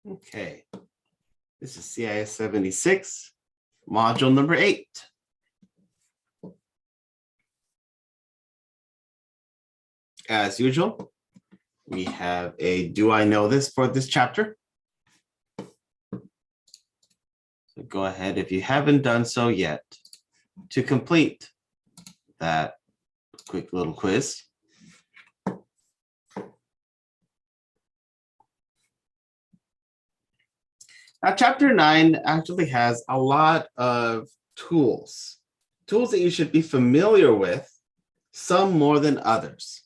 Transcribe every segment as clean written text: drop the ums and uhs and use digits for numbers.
Okay, this is CIS 76, module number 8. As usual, we have a do I know this for this chapter. So go ahead, if you haven't done so yet, to complete that quick little quiz. Now, chapter 9 actually has a lot of tools that you should be familiar with, some more than others.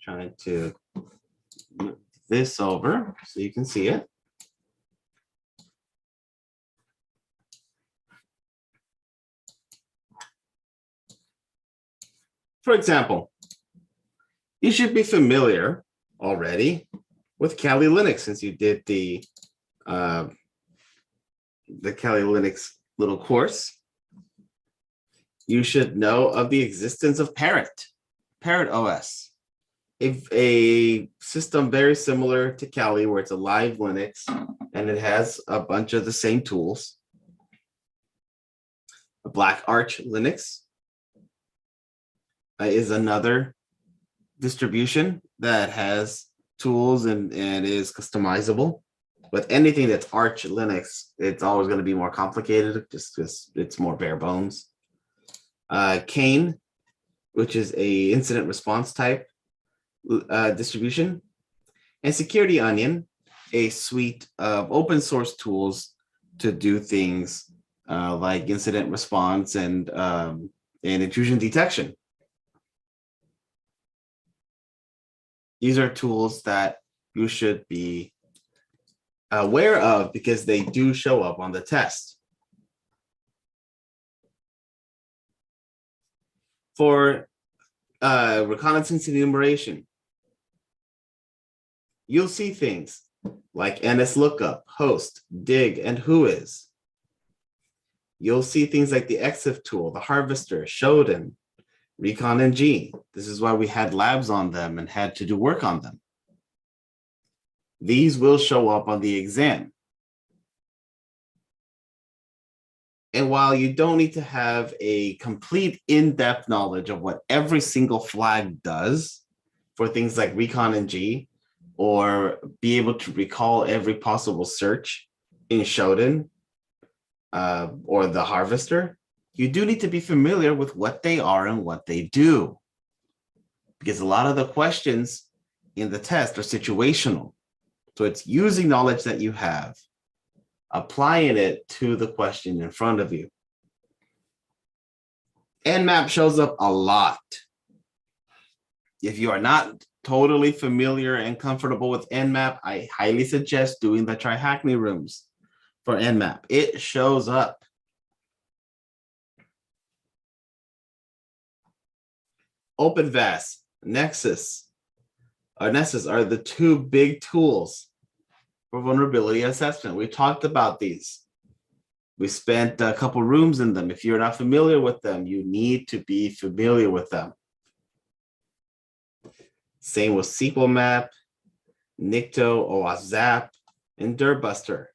Trying to move this over so you can see it. For example, you should be familiar already with Kali Linux since you did the Kali Linux little course. You should know of the existence of Parrot OS, a system very similar to Kali where it's a live Linux and it has a bunch of the same tools. A Black Arch Linux is another distribution that has tools and is customizable. But anything that's Arch Linux, it's always going to be more complicated just because it's more bare bones. Kane, which is a incident response type distribution, and Security Onion, a suite of open source tools to do things like incident response and intrusion detection. These are tools that you should be aware of because they do show up on the test. For reconnaissance and enumeration, you'll see things like NSLOOKUP, host, dig, and whois. You'll see things like the EXIF tool, the harvester, Shodan, Recon NG. This is why we had labs on them and had to do work on them. These will show up on the exam. And while you don't need to have a complete in-depth knowledge of what every single flag does for things like Recon NG, or be able to recall every possible search in Shodan or the harvester, you do need to be familiar with what they are and what they do. Because a lot of the questions in the test are situational. So it's using knowledge that you have, applying it to the question in front of you. Nmap shows up a lot. If you are not totally familiar and comfortable with Nmap, I highly suggest doing the TryHackMe rooms for Nmap. It shows up. OpenVAS, Nessus are the two big tools for vulnerability assessment. We talked about these. We spent a couple rooms in them. If you're not familiar with them, you need to be familiar with them. Same with SQLmap, Nikto, OAuth-Zap, and Dirtbuster.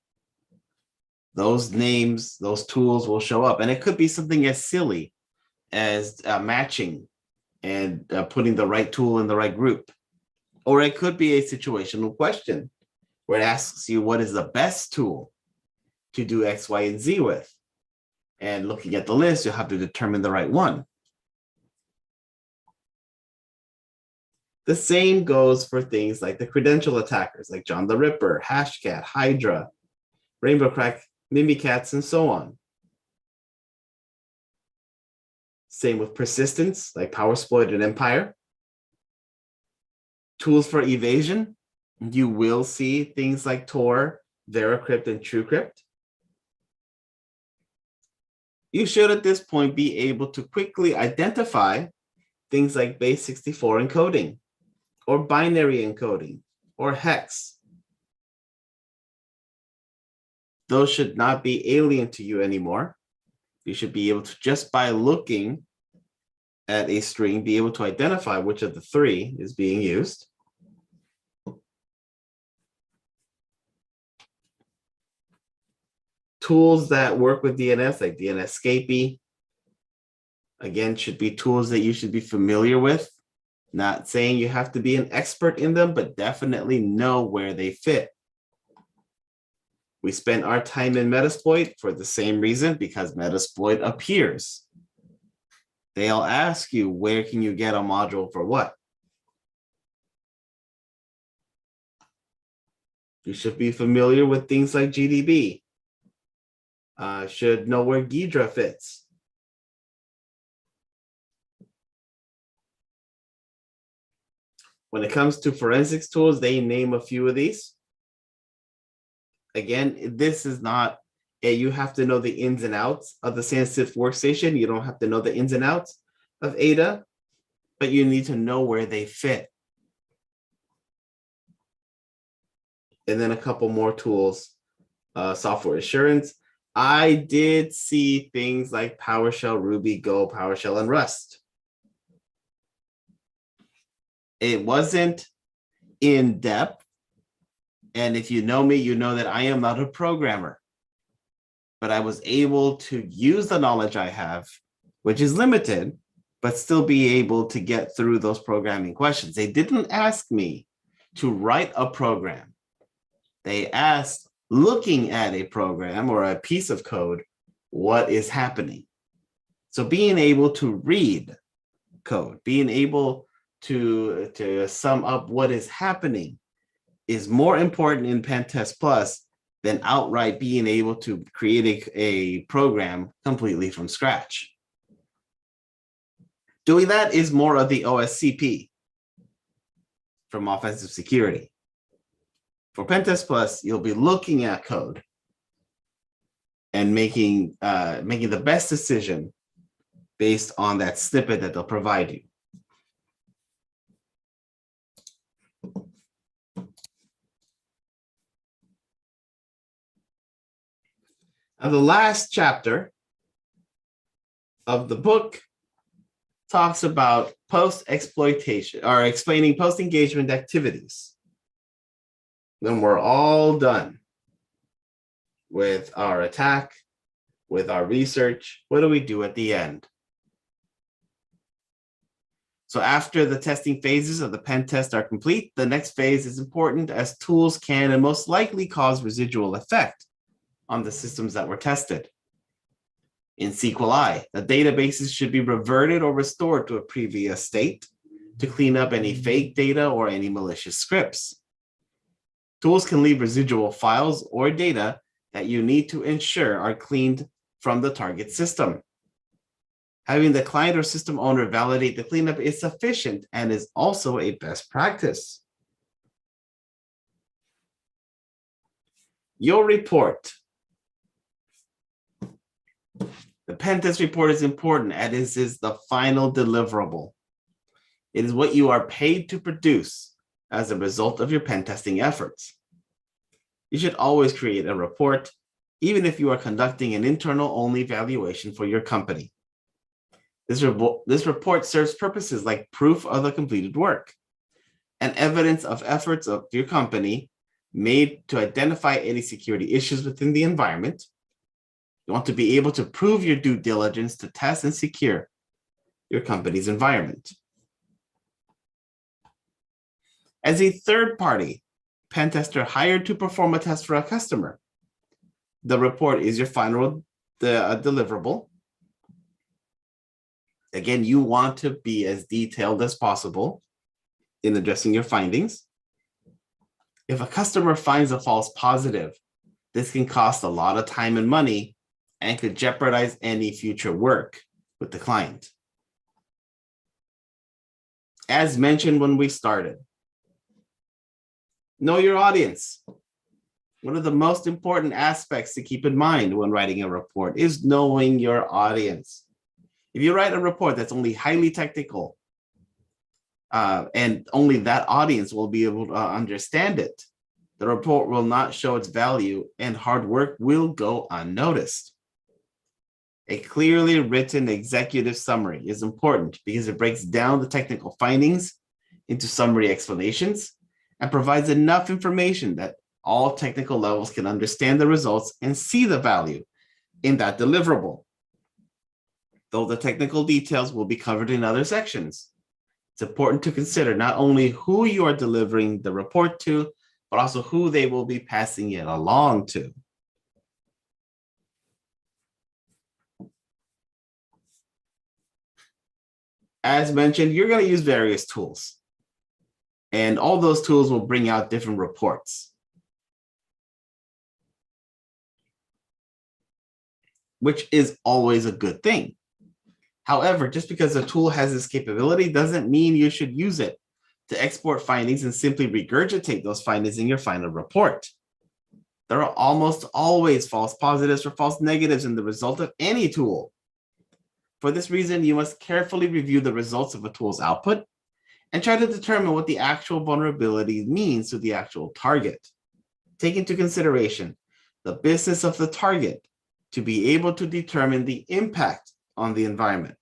Those names, those tools will show up. And it could be something as silly as matching and putting the right tool in the right group. Or it could be a situational question where it asks you what is the best tool to do X, Y, and Z with. And looking at the list, you'll have to determine the right one. The same goes for things like the credential attackers, like John the Ripper, Hashcat, Hydra, Rainbow Crack, Mimikatz, and so on. Same with persistence, like Powersploit and Empire. Tools for evasion, you will see things like Tor, VeraCrypt, and TrueCrypt. You should at this point be able to quickly identify things like base64 encoding, or binary encoding, or hex. Those should not be alien to you anymore. You should be able to, just by looking at a string, be able to identify which of the three is being used. Tools that work with DNS, like DNScapy, again, should be tools that you should be familiar with. Not saying you have to be an expert in them, but definitely know where they fit. We spend our time in Metasploit for the same reason, because Metasploit appears. They'll ask you, where can you get a module for what? You should be familiar with things like GDB. Should know where Ghidra fits. When it comes to forensics tools, they name a few of these. Again, this is not, you have to know the ins and outs of the sensitive workstation. You don't have to know the ins and outs of Ada, but you need to know where they fit. And then a couple more tools, software assurance. I did see things like PowerShell, Ruby, Go, PowerShell, and Rust. It wasn't in depth. And if you know me, you know that I am not a programmer. But I was able to use the knowledge I have, which is limited, but still be able to get through those programming questions. They didn't ask me to write a program. They asked, looking at a program or a piece of code, what is happening? So being able to read code, being able to sum up what is happening is more important in Pentest Plus than outright being able to create a program completely from scratch. Doing that is more of the OSCP from offensive security. For Pentest Plus, you'll be looking at code and making the best decision based on that snippet that they'll provide you. Now, the last chapter of the book talks about post-exploitation, or explaining post-engagement activities. Then we're all done with our attack, with our research. What do we do at the end? So after the testing phases of the pen test are complete, the next phase is important, as tools can and most likely cause residual effect on the systems that were tested. In SQLi, the databases should be reverted or restored to a previous state to clean up any fake data or any malicious scripts. Tools can leave residual files or data that you need to ensure are cleaned from the target system. Having the client or system owner validate the cleanup is sufficient and is also a best practice. Your report. The pen test report is important, and this is the final deliverable. It is what you are paid to produce as a result of your pen testing efforts. You should always create a report, even if you are conducting an internal-only evaluation for your company. This report serves purposes like proof of the completed work and evidence of efforts of your company made to identify any security issues within the environment. You want to be able to prove your due diligence to test and secure your company's environment. As a third-party pen tester hired to perform a test for a customer, the report is your final deliverable. Again, you want to be as detailed as possible in addressing your findings. If a customer finds a false positive, this can cost a lot of time and money and could jeopardize any future work with the client. As mentioned when we started, know your audience. One of the most important aspects to keep in mind when writing a report is knowing your audience. If you write a report that's only highly technical, and only that audience will be able to understand it, the report will not show its value and hard work will go unnoticed. A clearly written executive summary is important because it breaks down the technical findings into summary explanations and provides enough information that all technical levels can understand the results and see the value in that deliverable. Though the technical details will be covered in other sections, it's important to consider not only who you are delivering the report to, but also who they will be passing it along to. As mentioned, you're going to use various tools, and all those tools will bring out different reports, which is always a good thing. However, just because a tool has this capability doesn't mean you should use it to export findings and simply regurgitate those findings in your final report. There are almost always false positives or false negatives in the result of any tool. For this reason, you must carefully review the results of a tool's output and try to determine what the actual vulnerability means to the actual target. Take into consideration the business of the target to be able to determine the impact on the environment.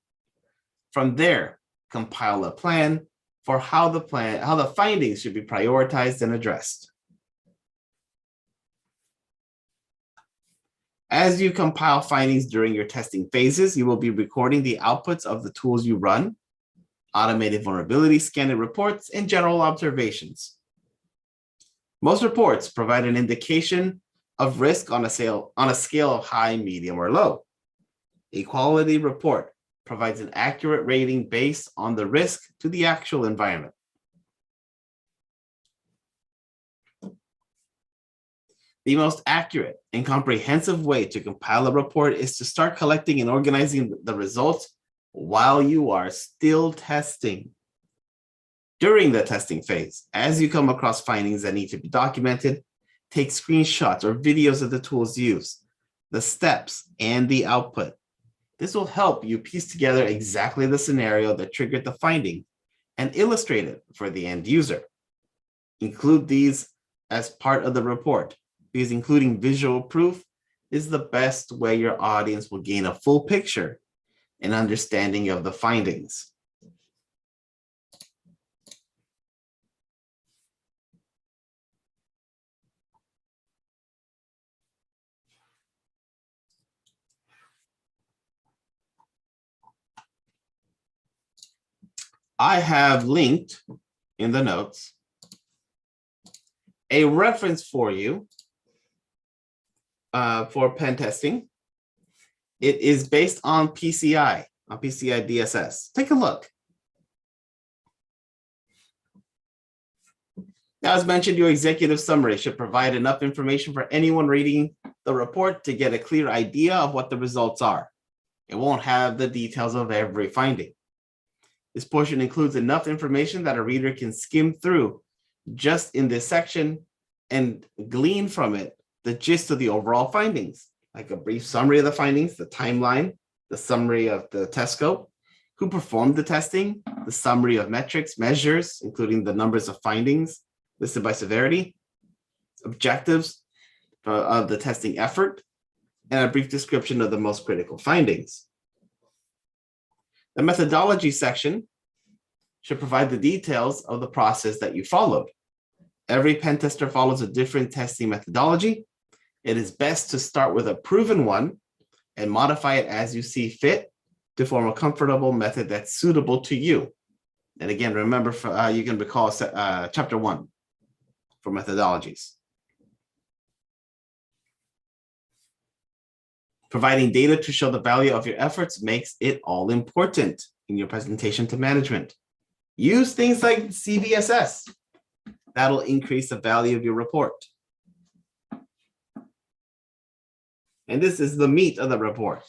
From there, compile a plan for how the findings should be prioritized and addressed. As you compile findings during your testing phases, you will be recording the outputs of the tools you run, automated vulnerability scanning reports, and general observations. Most reports provide an indication of risk on a scale of high, medium, or low. A quality report provides an accurate rating based on the risk to the actual environment. The most accurate and comprehensive way to compile a report is to start collecting and organizing the results while you are still testing. During the testing phase, as you come across findings that need to be documented, take screenshots or videos of the tools used, the steps, and the output. This will help you piece together exactly the scenario that triggered the finding and illustrate it for the end user. Include these as part of the report, because including visual proof is the best way your audience will gain a full picture and understanding of the findings. I have linked in the notes a reference for you for pen testing. It is based on PCI DSS. Take a look. Now, as mentioned, your executive summary should provide enough information for anyone reading the report to get a clear idea of what the results are. It won't have the details of every finding. This portion includes enough information that a reader can skim through just in this section and glean from it the gist of the overall findings, like a brief summary of the findings, the timeline, the summary of the test scope, who performed the testing, the summary of metrics, measures, including the numbers of findings listed by severity, objectives of the testing effort, and a brief description of the most critical findings. The methodology section should provide the details of the process that you followed. Every pen tester follows a different testing methodology. It is best to start with a proven one and modify it as you see fit to form a comfortable method that's suitable to you. And again, remember, you can recall chapter 1 for methodologies. Providing data to show the value of your efforts makes it all important in your presentation to management. Use things like CVSS. That'll increase the value of your report. And this is the meat of the report.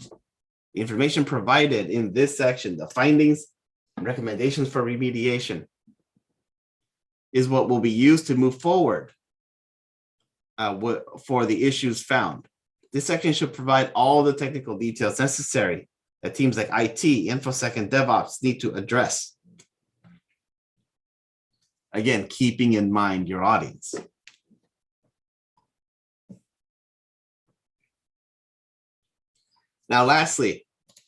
The information provided in this section, the findings and recommendations for remediation, is what will be used to move forward for the issues found. This section should provide all the technical details necessary that teams like IT, InfoSec, and DevOps need to address. Again, keeping in mind your audience. Now, lastly,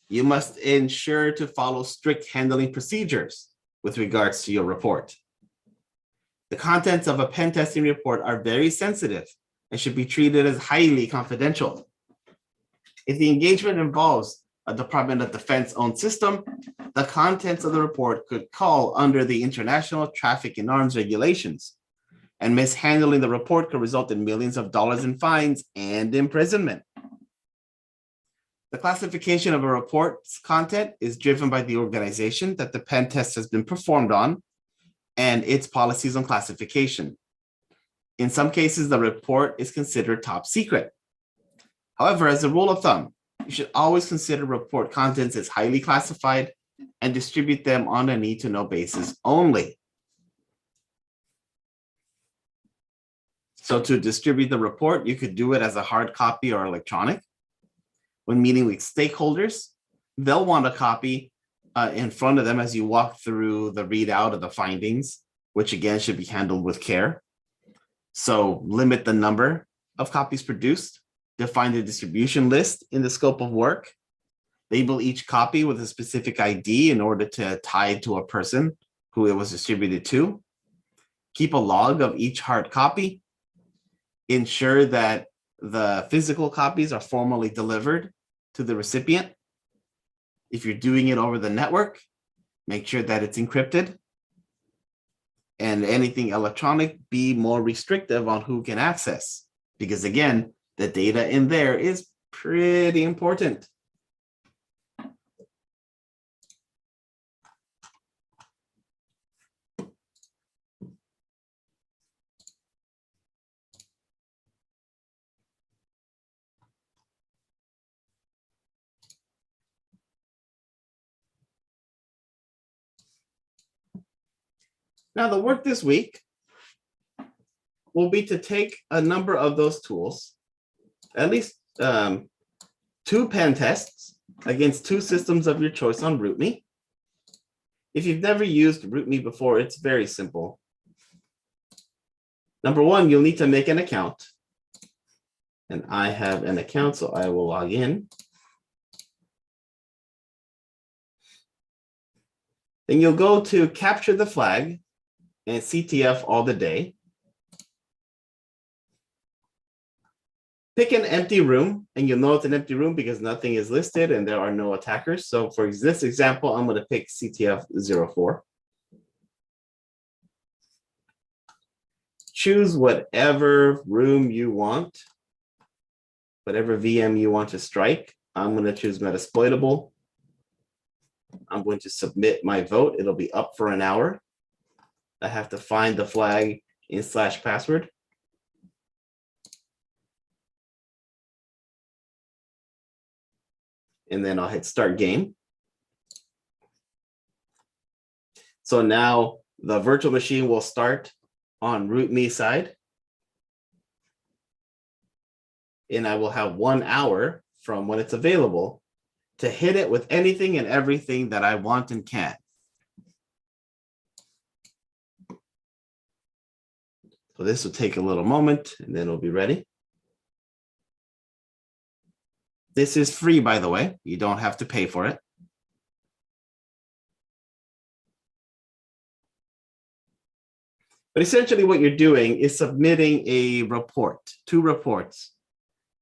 You must ensure to follow strict handling procedures with regards to your report. The contents of a pen testing report are very sensitive and should be treated as highly confidential. If the engagement involves a Department of Defense-owned system, the contents of the report could fall under the International Traffic in Arms Regulations, and mishandling the report could result in millions of dollars in fines and imprisonment. The classification of a report's content is driven by the organization that the pen test has been performed on and its policies on classification. In some cases, the report is considered top secret. However, as a rule of thumb, you should always consider report contents as highly classified and distribute them on a need-to-know basis only. So to distribute the report, you could do it as a hard copy or electronic. When meeting with stakeholders, they'll want a copy in front of them as you walk through the readout of the findings, which again should be handled with care. So limit the number of copies produced, define the distribution list in the scope of work, label each copy with a specific ID in order to tie it to a person who it was distributed to, keep a log of each hard copy, ensure that the physical copies are formally delivered to the recipient. If you're doing it over the network, make sure that it's encrypted. And anything electronic, be more restrictive on who can access, because again, the data in there is pretty important. Now, the work this week will be to take a number of those tools, at least 2 pen tests against 2 systems of your choice on RootMe. If you've never used RootMe before, it's very simple. Number 1, you'll need to make an account. And I have an account, so I will log in. Then you'll go to capture the flag and CTF all the day. Pick an empty room, and you'll know it's an empty room because nothing is listed and there are no attackers. So for this example, I'm going to pick CTF 04. Choose whatever room you want, whatever VM you want to strike. I'm going to choose Metasploitable. I'm going to submit my vote. It'll be up for an hour. I have to find the flag in /password. And then I'll hit start game. So now the virtual machine will start on RootMe side. And I will have 1 hour from when it's available to hit it with anything and everything that I want and can. So this will take a little moment and then it'll be ready. This is free, by the way. You don't have to pay for it. But essentially what you're doing is submitting a report, 2 reports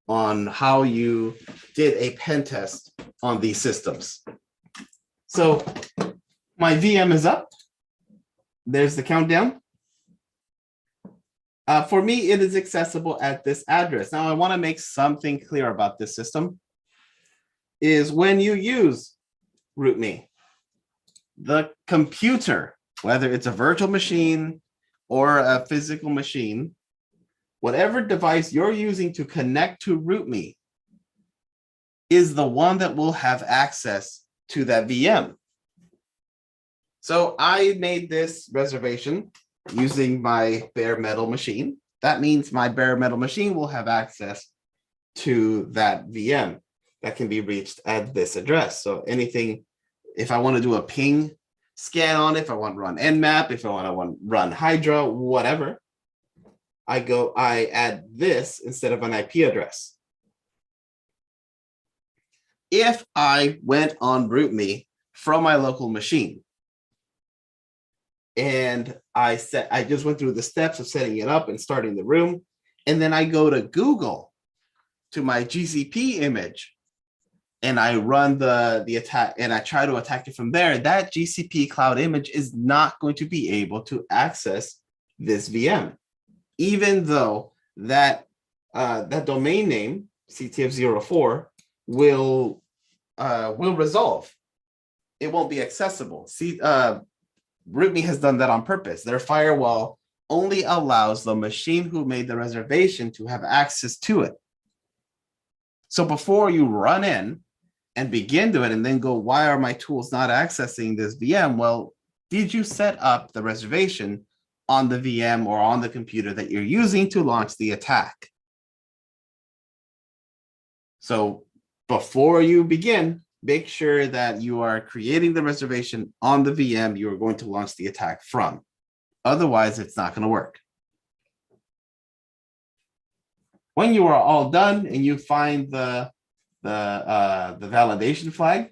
on how you did a pen test on these systems. So my VM is up. There's the countdown. For me, it is accessible at this address. Now, I want to make something clear about this system. Is when you use RootMe, the computer, whether it's a virtual machine or a physical machine, whatever device you're using to connect to RootMe is the one that will have access to that VM. So I made this reservation using my bare metal machine. That means my bare metal machine will have access to that VM that can be reached at this address. So anything, if I want to do a ping scan on it, if I want to run Nmap, if I want to run Hydra, whatever, I add this instead of an IP address. if I went on RootMe from my local machine and I just went through the steps of setting it up and starting the room, and then I go to Google to my GCP image and I run the attack and I try to attack it from there, that GCP cloud image is not going to be able to access this VM, even though that domain name CTF04 will resolve. It won't be accessible. See, RootMe has done that on purpose. Their firewall only allows the machine who made the reservation to have access to it. So before you run in and begin to it and then go, why are my tools not accessing this VM? Well, did you set up the reservation on the VM or on the computer that you're using to launch the attack? So before you begin, make sure that you are creating the reservation on the VM you are going to launch the attack from. Otherwise, it's not going to work. When you are all done and you find the validation flag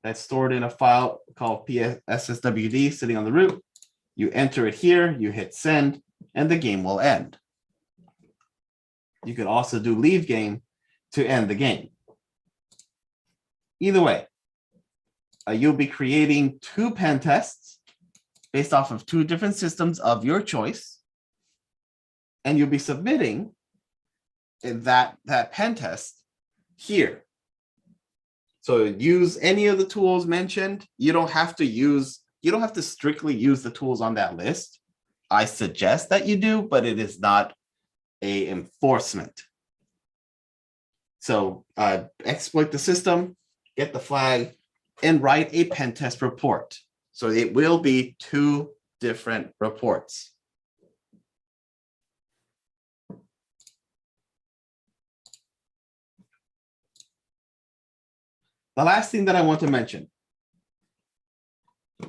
that's stored in a file called PSSWD sitting on the root, you enter it here, you hit send, and the game will end. You could also do leave game to end the game. Either way, you'll be creating 2 pen tests based off of 2 different systems of your choice, and you'll be submitting that pen test here. So use any of the tools mentioned. You don't have to strictly use the tools on that list. I suggest that you do, but it is not an enforcement. So exploit the system, get the flag, and write a pen test report. So it will be 2 different reports. The last thing that I want to mention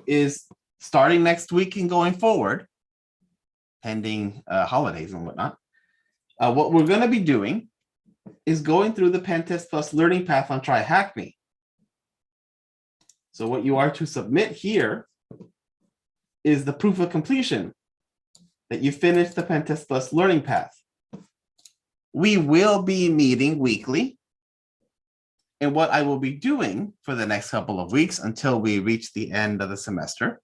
is starting next week and going forward, pending holidays and whatnot, what we're going to be doing is going through the Pen Test Plus learning path on Try Hack Me. So what you are to submit here is the proof of completion that you finished the Pen Test Plus learning path. We will be meeting weekly. And what I will be doing for the next couple of weeks until we reach the end of the semester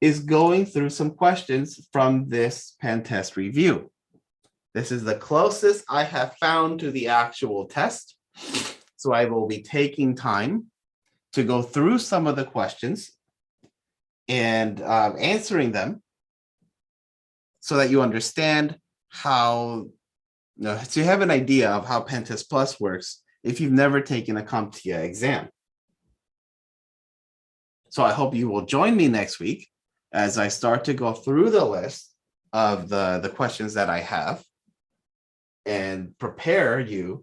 is going through some questions from this pen test review. This is the closest I have found to the actual test. So I will be taking time to go through some of the questions and answering them so that you understand how, so you have an idea of how Pen Test Plus works if you've never taken a CompTIA exam. So I hope you will join me next week as I start to go through the list of the questions that I have and prepare you